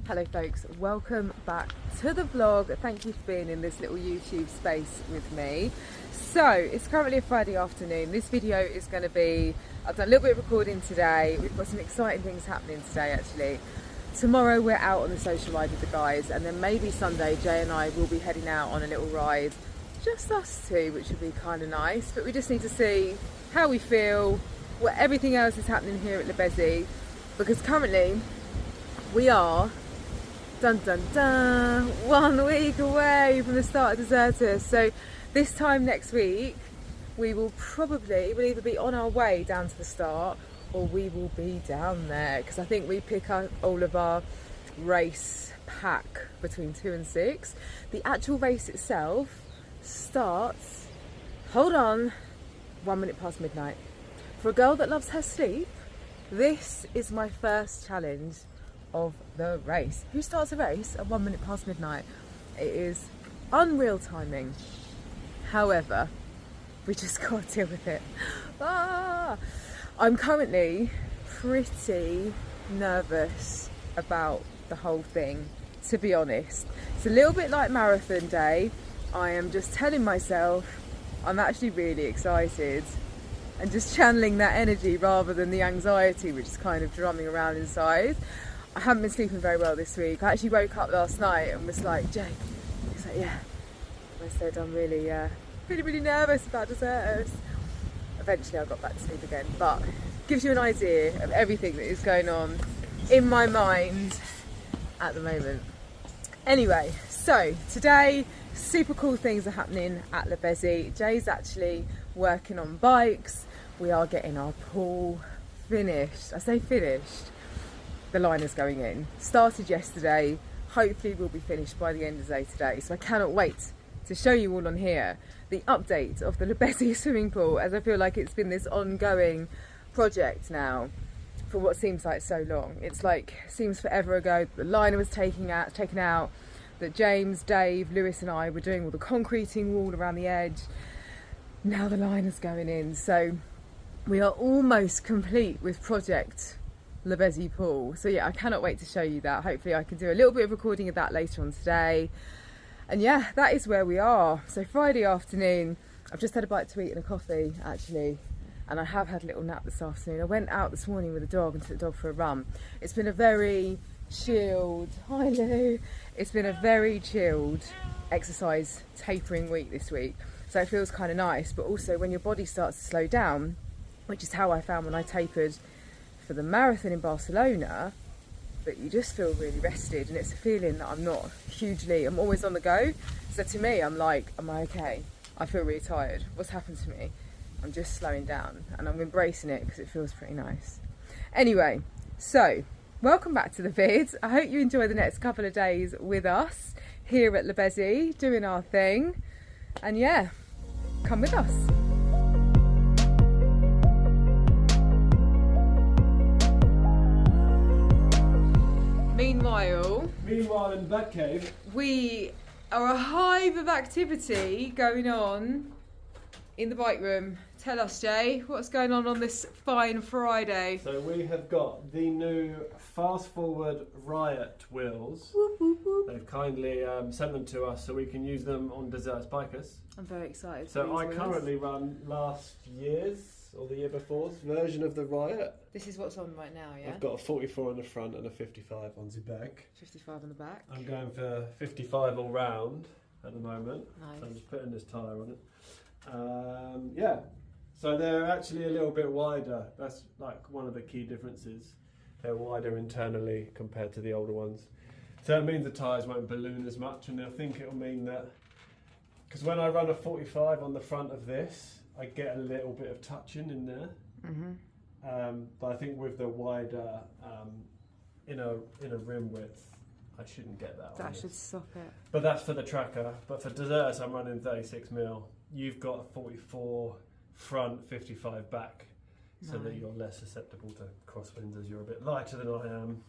Hello folks, welcome back to the vlog. Thank you for being in this little YouTube space with me. So it's currently a Friday afternoon. This video is going to be, I've done a little bit of recording today. We've got some exciting things happening today actually. Tomorrow we're out on the social ride with the guys, and then maybe Sunday Jay and I will be heading out on a little ride, just us two, which would be kind of nice. But we just need to see how we feel, what everything else is happening here at Lebesi, because currently we are dun dun dun 1 week away from the start of Desertus. So this time next week we'll either be on our way down to the start or we will be down there, because I think we pick up all of our race pack between 2 and 6. The actual race itself starts, hold on, 1 minute past midnight. For a girl that loves her sleep, this is my first challenge of the race. Who starts a race at 1 minute past midnight? It is unreal timing. However, we just got to deal with it. I'm currently pretty nervous about the whole thing, to be honest. It's a little bit like marathon day. I am just telling myself I'm actually really excited and just channeling that energy rather than the anxiety which is kind of drumming around inside. I haven't been sleeping very well this week. I actually woke up last night and was like, Jake, he's like, yeah. I said, I'm really nervous about Desertus. Eventually I got back to sleep again, but gives you an idea of everything that is going on in my mind at the moment. Anyway, so today, super cool things are happening at Lebesi. Jay's actually working on bikes. We are getting our pool finished. I say finished. The liner's going in. Started yesterday. Hopefully we'll be finished by the end of the day today. So I cannot wait to show you all on here the update of the Lebesi swimming pool, as I feel like it's been this ongoing project now for what seems like so long. It's like, seems forever ago the liner was taken out, that James, Dave, Lewis and I were doing all the concreting wall around the edge. Now the liner's going in, so we are almost complete with project Lebesi pool. So yeah, I cannot wait to show you that. Hopefully I can do a little bit of recording of that later on today. And yeah, that is where we are. So Friday afternoon, I've just had a bite to eat and a coffee actually, and I have had a little nap this afternoon. I went out this morning with the dog and took the dog for a run. It's been a very chilled, hi Lou, it's been a very chilled exercise tapering week this week. So it feels kind of nice, but also when your body starts to slow down, which is how I found when I tapered for the marathon in Barcelona, but you just feel really rested, and it's a feeling that I'm always on the go. So to me, I'm like, am I okay? I feel really tired. What's happened to me? I'm just slowing down and I'm embracing it because it feels pretty nice. Anyway, so welcome back to the vid. I hope you enjoy the next couple of days with us here at Lebesi, doing our thing. And yeah, come with us. Meanwhile in the Batcave, we are a hive of activity going on in the bike room. Tell us, Jay, what's going on this fine Friday? so we have got the new Fast Forward Riot wheels. Whoop, whoop, whoop. They've kindly sent them to us so we can use them on Desertus bikers. I'm very excited. So for I these currently run last year's or the year before's version of the Riot. This is what's on right now, yeah? I've got a 44 on the front and a 55 on the back. 55 on the back. I'm going for 55 all round at the moment. Nice. So I'm just putting this tyre on it. Yeah, so they're actually a little bit wider. That's like one of the key differences. They're wider internally compared to the older ones. So that means the tyres won't balloon as much, and I think it'll mean that, because when I run a 45 on the front of this, I get a little bit of touching in there. But I think with the wider inner rim width, I shouldn't get that. That should stop it. But that's for the tracker. But for Desertus, I'm running 36mm. You've got a 44 front, 55 back, so that you're less susceptible to crosswinds as you're a bit lighter than I am.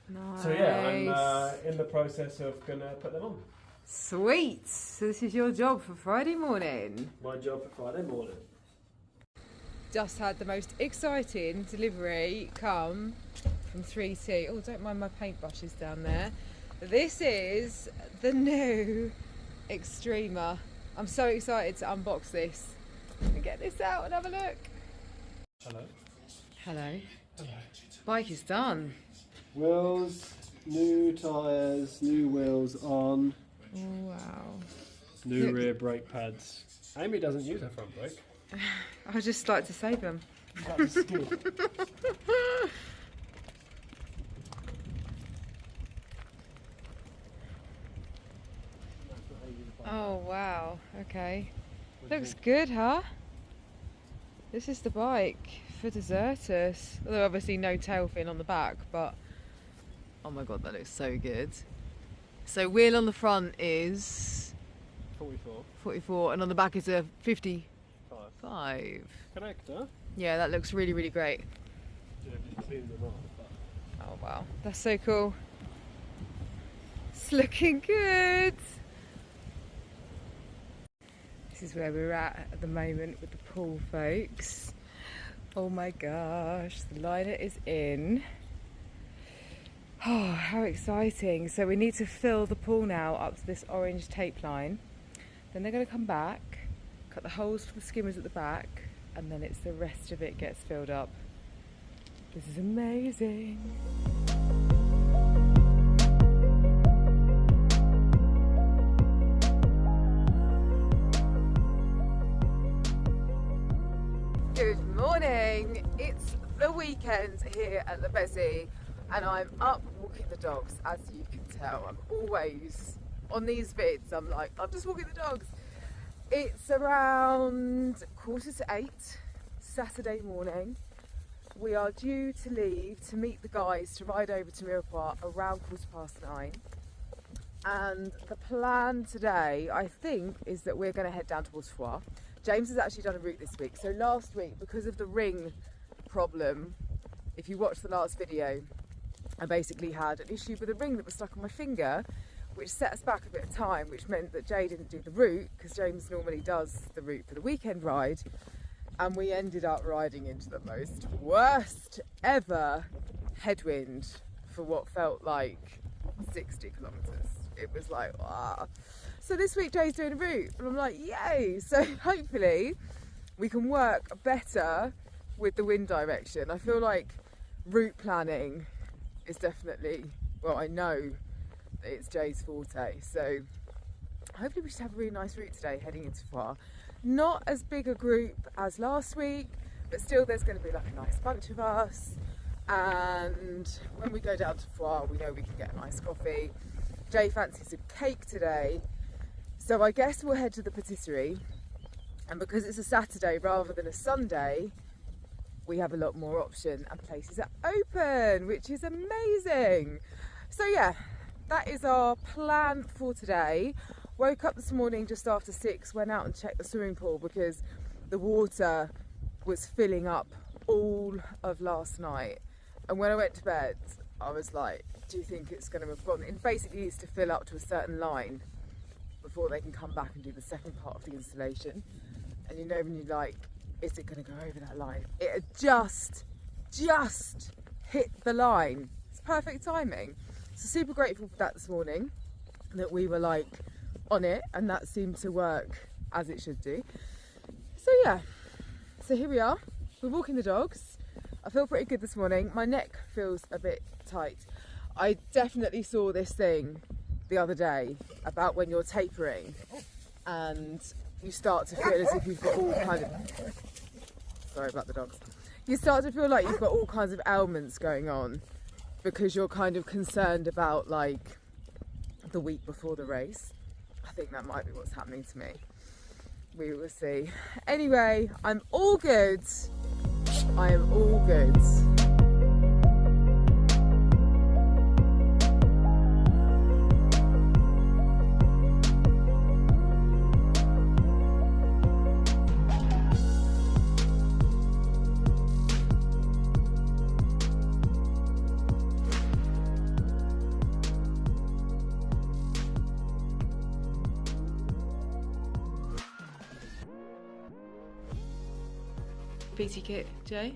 Nice. So yeah, I'm in the process of gonna put them on. Sweet. So this is your job for Friday morning. My job for Friday morning. Just had the most exciting delivery come from 3T. Oh, don't mind my paintbrushes down there. This is the new Extremer. I'm so excited to unbox this and get this out and have a look. Hello. Hello. Hello. Bike is done. Wheels, new tyres, new wheels on. Oh, wow. New rear brake pads. Amy doesn't use her front brake. I just like to save them. That's a skill. Oh, wow. Okay. Looks good, huh? This is the bike for Desertus. Although obviously no tail fin on the back, but oh my god, that looks so good. So wheel on the front is 44. 44 and on the back is a 55. Connector. Yeah, that looks really, really great. Yeah, just clean them off. But... Oh wow, that's so cool. It's looking good. This is where we're at the moment with the pool, folks. Oh my gosh, the liner is in. Oh, how exciting. So we need to fill the pool now up to this orange tape line. Then they're going to come back, cut the holes for the skimmers at the back, and then it's the rest of it gets filled up. This is amazing. Good morning, it's the weekend here at the Bezzy and I'm up walking the dogs. As you can tell, I'm always on these vids, I'm like, I'm just walking the dogs. It's around 7:45 Saturday morning. We are due to leave to meet the guys to ride over to Mirepoix around 9:15. And the plan today, I think, is that we're going to head down towards Foix. James has actually done a route this week. So last week, because of the ring problem, if you watched the last video, I basically had an issue with a ring that was stuck on my finger, which set us back a bit of time, which meant that Jay didn't do the route, because James normally does the route for the weekend ride. And we ended up riding into the most worst ever headwind for what felt like 60 kilometres. It was like, ah. So this week Jay's doing a route and I'm like, yay! So hopefully we can work better with the wind direction. I feel like route planning is definitely, well, I know that it's Jay's forte. So hopefully we should have a really nice route today heading into Foix. Not as big a group as last week, but still there's going to be like a nice bunch of us. And when we go down to Foix, we know we can get a nice coffee. Jay fancies a cake today. So I guess we'll head to the patisserie, and because it's a Saturday rather than a Sunday, we have a lot more option and places are open, which is amazing. So yeah, that is our plan for today. Woke up this morning just after 6, went out and checked the swimming pool because the water was filling up all of last night. And when I went to bed, I was like, do you think it's going to have gone? It basically needs to fill up to a certain line before they can come back and do the second part of the installation. And you know when you're like, is it going to go over that line? It had just hit the line. It's perfect timing. So super grateful for that this morning, that we were like on it, and that seemed to work as it should do. So yeah, so here we are. We're walking the dogs. I feel pretty good this morning. My neck feels a bit tight. I definitely saw this thing the other day about when you're tapering and you start to feel as if you've got all kind of, sorry about the dogs, you start to feel like you've got all kinds of ailments going on because you're kind of concerned about like the week before the race. I think that might be what's happening to me. We will see. Anyway, I'm all good. I am all good. PT kit, Jay?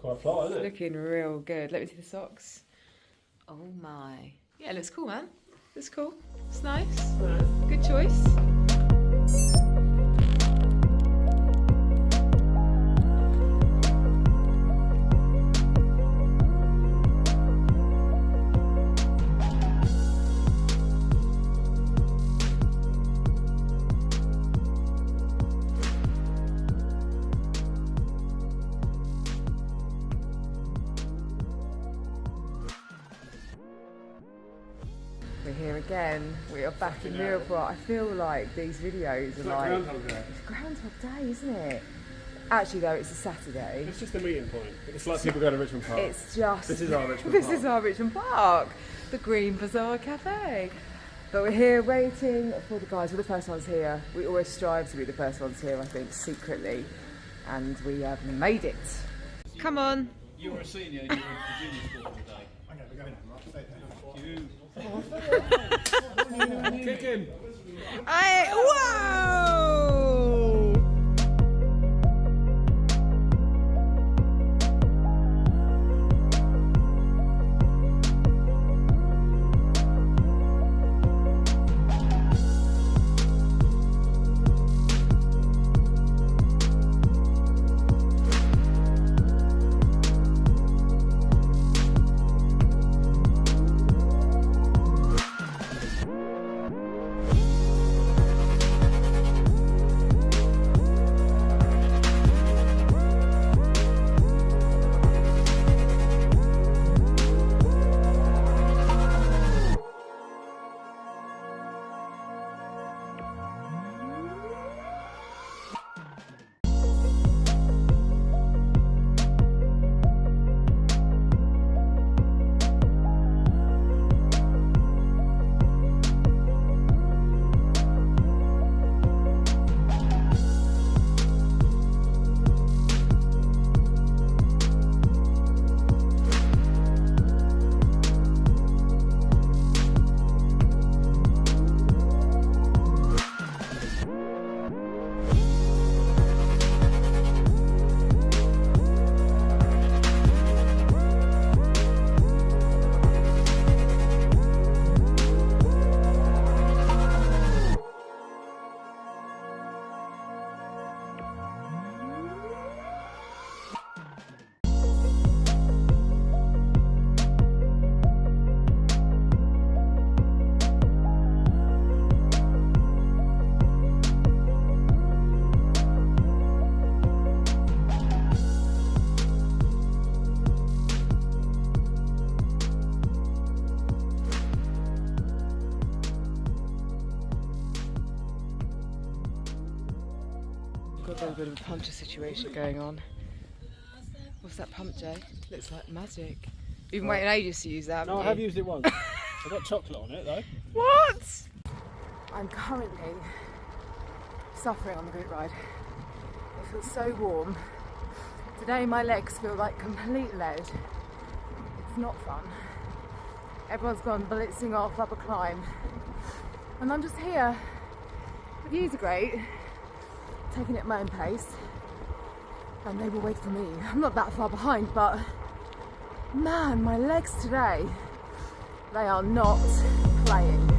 quite fly, isn't it? Looking real good. Let me see the socks. Oh my. Yeah, it looks cool, man. Looks cool. It's nice. Good choice. We're here again. We are back in Liverpool. I feel like these videos are like Groundhog Day. it's Groundhog Day, isn't it? Actually, though, it's a Saturday. It's just a meeting point. It's like people go to Richmond Park. It's just This is our Richmond this Park. is our Richmond Park, the Green Bazaar Cafe. But we're here waiting for the guys. We're the first ones here. We always strive to be the first ones here, I think, secretly, and we have made it. Come on. You were a senior and you were in the junior school today. Okay, we're going now, right? You. Kick him! Whoa! Got a little bit of a puncher situation going on. What's that pump, Jay? Looks like magic. You've been waiting ages to use that. No, I haven't have you? used it once. I've got chocolate on it though. What? I'm currently suffering on the boot ride. It feels so warm. Today my legs feel like complete lead. It's not fun. Everyone's gone blitzing off up a climb. And I'm just here. The views are great. Taking it at my own pace. And they will wait for me. I'm not that far behind, but man, my legs today, they are not playing.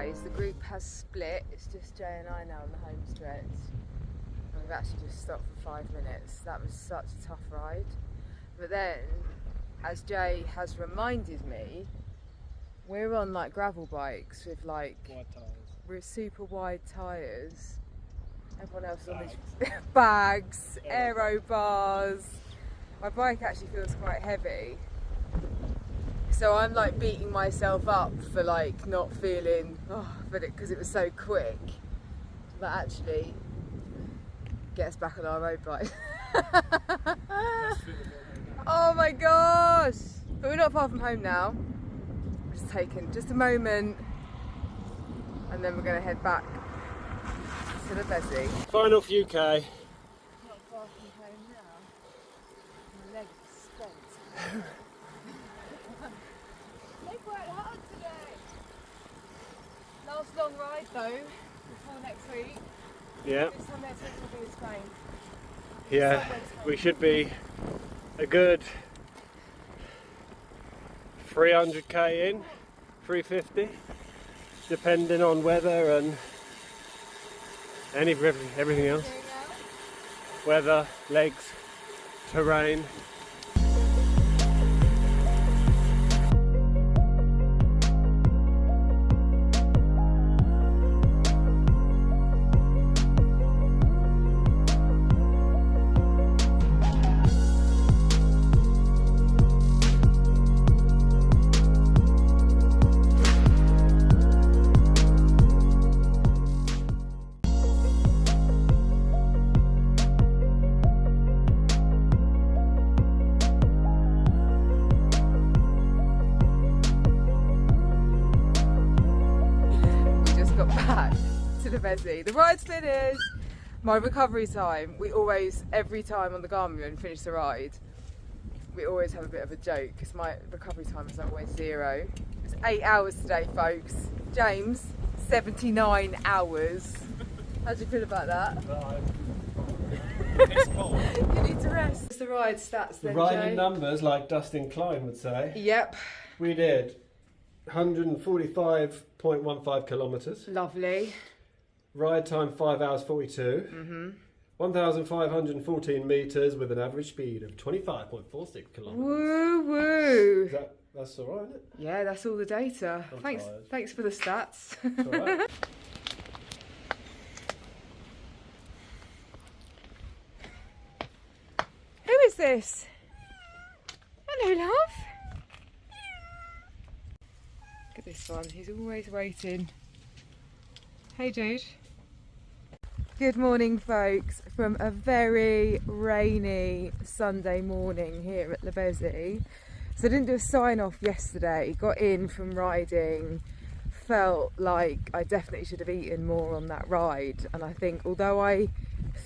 guys, the group has split. It's just Jay and I now on the home stretch. And we've actually just stopped for 5 minutes. That was such a tough ride. But then, as Jay has reminded me, we're on like gravel bikes with like Wide tyres. we're super wide tyres. Everyone else is on these bags, aero bars. My bike actually feels quite heavy. So I'm like beating myself up for like not feeling, because it was so quick. But actually, get us back on our road bike. Oh my gosh! But we're not far from home now. We're just taking just a moment and then we're going to head back to the Bezzy. Final few K. Not far from home now. My legs are spent. They worked hard today. Last long ride though, before next week. Yeah, This time next week will be in Spain. yeah. We should be a good 300k in, 350, depending on weather and everything else. Weather, legs, terrain. The ride's finished. My recovery time, we always, every time on the Garmin when we finish the ride, we always have a bit of a joke because my recovery time is always 0. It's 8 hours today, folks. James, 79 hours. How do you feel about that? You need to rest. What's the ride stats The then, riding Jay? numbers, like Dustin Klein would say. Yep. We did 145.15 kilometres. Lovely. Ride time 5 hours 42. 1,514 metres with an average speed of 25.46 kilometres. Woo woo. That's all right, isn't it? Yeah, that's all the data. I'm Thanks, tired. thanks for the stats. It's all right. Who is this? Hello, love. Look at this one. He's always waiting. Hey, dude. Good morning, folks, from a very rainy Sunday morning here at La Bezzy. So I didn't do a sign off yesterday, got in from riding, felt like I definitely should have eaten more on that ride, and I think although I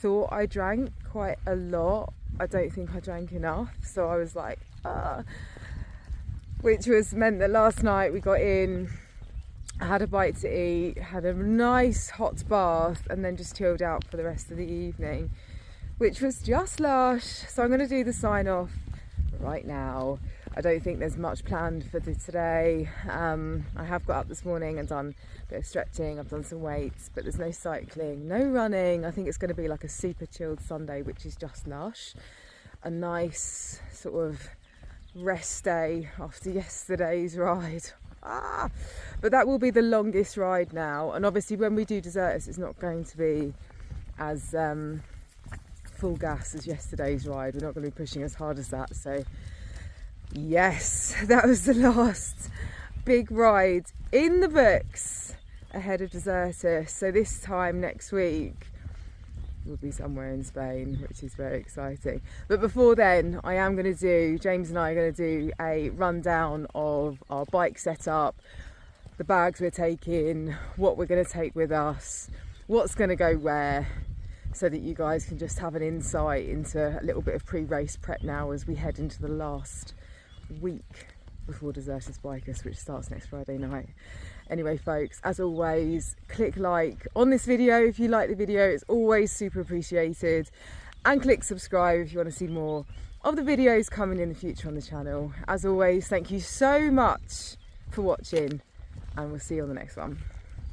thought I drank quite a lot, I don't think I drank enough, so I was like, which was meant that last night we got in, I had a bite to eat, had a nice hot bath, and then just chilled out for the rest of the evening, which was just lush. So I'm going to do the sign off right now. I don't think there's much planned for today. I have got up this morning and done a bit of stretching, I've done some weights, but there's no cycling, no running. I think it's going to be like a super chilled Sunday, which is just lush. A nice sort of rest day after yesterday's ride. But that will be the longest ride now, and obviously when we do Desertus it's not going to be as full gas as yesterday's ride. We're not going to be pushing as hard as that. So yes, that was the last big ride in the books ahead of Desertus. So this time next week we'll be somewhere in Spain, which is very exciting. But before then, James and I are going to do a rundown of our bike setup, the bags we're taking, what we're going to take with us, what's going to go where, so that you guys can just have an insight into a little bit of pre-race prep now as we head into the last week before Desertus Bikers, which starts next Friday night. Anyway, folks, as always, click like on this video if you like the video, it's always super appreciated, and click subscribe if you want to see more of the videos coming in the future on the channel. As always, thank you so much for watching, and we'll see you on the next one.